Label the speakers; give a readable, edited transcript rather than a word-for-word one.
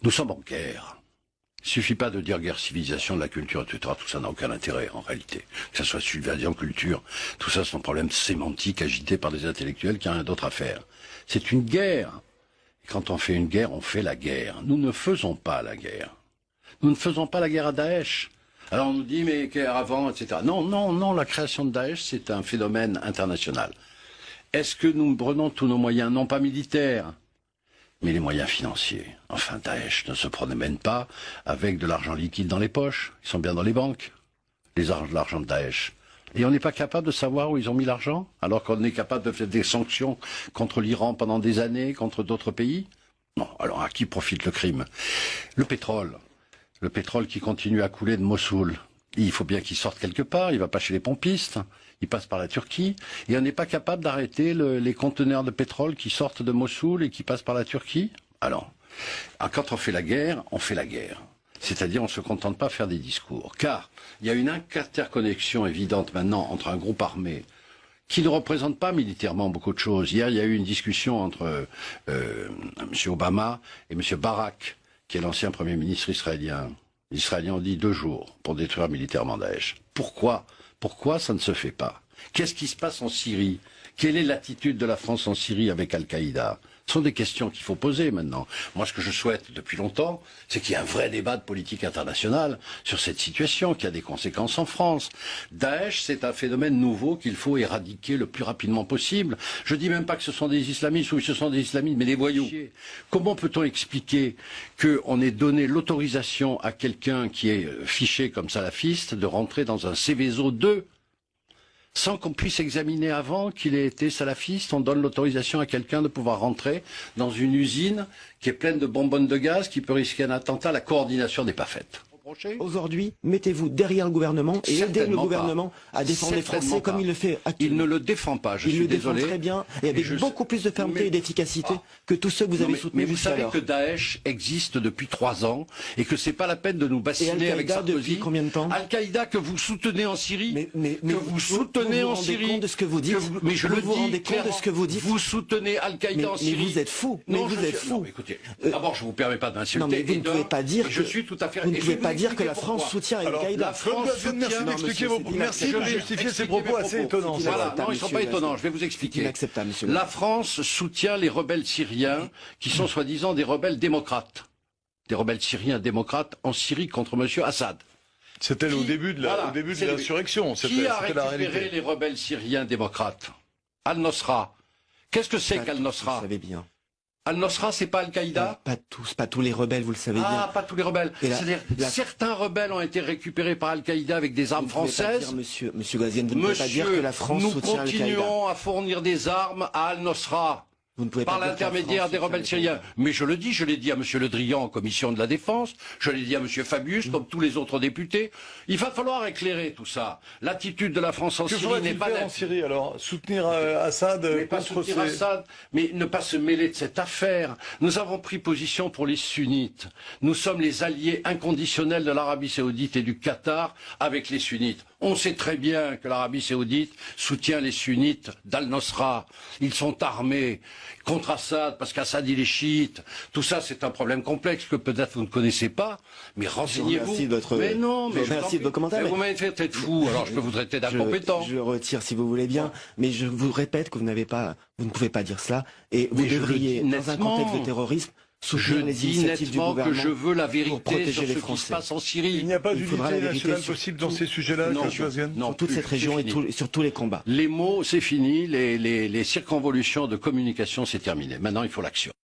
Speaker 1: Nous sommes en guerre. Il ne suffit pas de dire guerre civilisation, de la culture, etc. Tout ça n'a aucun intérêt, en réalité. Que ce soit subversion, culture, tout ça sont problèmes sémantiques agités par des intellectuels qui n'ont rien d'autre à faire. C'est une guerre. Et quand on fait une guerre, on fait la guerre. Nous ne faisons pas la guerre. Nous ne faisons pas la guerre à Daesh. Alors on nous dit, mais guerre avant, etc. Non, non, non, la création de Daesh, c'est un phénomène international. Est-ce que nous prenons tous nos moyens, non pas militaires, mais les moyens financiers? Enfin, Daesh ne se promène pas avec de l'argent liquide dans les poches. Ils sont bien dans les banques, l'argent de Daesh. Et on n'est pas capable de savoir où ils ont mis l'argent, alors qu'on est capable de faire des sanctions contre l'Iran pendant des années, contre d'autres pays? Non, alors à qui profite le crime? Le pétrole qui continue à couler de Mossoul. Il faut bien qu'il sorte quelque part, il ne va pas chez les pompistes, il passe par la Turquie, et on n'est pas capable d'arrêter les conteneurs de pétrole qui sortent de Mossoul et qui passent par la Turquie? Alors, quand on fait la guerre, on fait la guerre. C'est-à-dire, on ne se contente pas de faire des discours. Car il y a une interconnexion évidente maintenant entre un groupe armé qui ne représente pas militairement beaucoup de choses. Hier, il y a eu une discussion entre M. Obama et M. Barak, qui est l'ancien Premier ministre israélien. Les Israéliens ont dit 2 jours pour détruire militairement Daesh. Pourquoi ça ne se fait pas? Qu'est-ce qui se passe en Syrie? Quelle est l'attitude de la France en Syrie avec Al-Qaïda? Ce sont des questions qu'il faut poser maintenant. Moi, ce que je souhaite depuis longtemps, c'est qu'il y ait un vrai débat de politique internationale sur cette situation, qui a des conséquences en France. Daesh, c'est un phénomène nouveau qu'il faut éradiquer le plus rapidement possible. Je dis même pas que ce sont des islamistes ou que ce sont des islamistes, mais des voyous. Comment peut-on expliquer qu'on ait donné l'autorisation à quelqu'un qui est fiché comme salafiste de rentrer dans un Céveso 2 sans qu'on puisse examiner avant qu'il ait été salafiste? On donne l'autorisation à quelqu'un de pouvoir rentrer dans une usine qui est pleine de bonbonnes de gaz, qui peut risquer un attentat. La coordination n'est pas faite.
Speaker 2: Aujourd'hui, mettez-vous derrière le gouvernement et aidez le gouvernement à défendre les Français comme il le fait actuellement.
Speaker 1: Il ne le défend pas, je suis désolé.
Speaker 2: Il le défend très bien et avec beaucoup plus de fermeté et d'efficacité que tous ceux que vous avez soutenus.
Speaker 1: Mais vous savez que Daesh existe depuis 3 ans et que c'est pas la peine de nous bassiner avec Sarkozy.
Speaker 2: Depuis combien de temps?
Speaker 1: Al-Qaïda que vous soutenez en Syrie,
Speaker 2: vous soutenez en Syrie. Vous vous rendez compte de ce que vous dites?
Speaker 1: Mais je le dis
Speaker 2: vous vous rendez compte de ce que vous dites?
Speaker 1: Vous soutenez Al-Qaïda en Syrie.
Speaker 2: Mais vous êtes fou.
Speaker 1: Non, vous êtes fou. Écoutez, d'abord, je vous permets pas d'insulter.
Speaker 2: Non, mais vous ne pouvez pas dire.
Speaker 1: Je suis tout à fait.
Speaker 2: Vous ne pouvez pas dire que la France soutient Al-Qaïda.
Speaker 3: Merci d'expliquer vos propos. Merci de justifier ces propos assez étonnants.
Speaker 1: Voilà, non, ils ne sont pas étonnants, je vais vous expliquer.
Speaker 2: Inacceptable, monsieur.
Speaker 1: La France soutient les rebelles syriens qui sont soi-disant des rebelles démocrates. Des rebelles syriens démocrates en Syrie contre M. Assad.
Speaker 3: C'était au début de l'insurrection.
Speaker 1: Qui a récupéré les rebelles syriens démocrates? Al-Nosra. Qu'est-ce que c'est qu'Al-Nosra?
Speaker 2: Vous savez bien.
Speaker 1: Al-Nosra, c'est pas Al-Qaïda?
Speaker 2: Pas tous les rebelles, vous le savez bien.
Speaker 1: Ah, pas tous les rebelles. C'est-à-dire, certains rebelles ont été récupérés par Al-Qaïda avec des armes françaises.
Speaker 2: Monsieur Ghazouani, vous ne pouvez pas dire que la France soutient Al-Qaïda.
Speaker 1: Nous continuons à fournir des armes à Al-Nosra. Par l'intermédiaire des rebelles syriens. Mais je le dis, je l'ai dit à M. Le Drian en commission de la défense, je l'ai dit à M. Fabius, comme tous les autres députés. Il va falloir éclairer tout ça. L'attitude de la France en Syrie n'est pas
Speaker 3: en Syrie alors soutenir Assad contre
Speaker 1: Assad, mais ne pas se mêler de cette affaire. Nous avons pris position pour les sunnites. Nous sommes les alliés inconditionnels de l'Arabie saoudite et du Qatar avec les sunnites. On sait très bien que l'Arabie saoudite soutient les sunnites d'Al-Nosra. Ils sont armés contre Assad, parce qu'Assad il est chiite. Tout ça, c'est un problème complexe que peut-être vous ne connaissez pas, mais renseignez-vous.
Speaker 2: Mais non, mais merci de vos commentaires.
Speaker 1: Vous m'avez fait tête fou, alors je peux vous traiter d'incompétent.
Speaker 2: Je retire si vous voulez bien, mais je vous répète que vous ne pouvez pas dire cela, et vous devriez, dans un contexte de terrorisme, soutenir les initiatives du gouvernement
Speaker 1: que je veux la vérité sur ce qui se passe en Syrie.
Speaker 3: Il n'y a pas d'unité nationale possible dans ces sujets-là,
Speaker 1: non,
Speaker 2: sur toute cette région et sur tous les combats.
Speaker 1: Les mots, c'est fini, les circonvolutions de communication, c'est terminé. Maintenant, il faut l'action.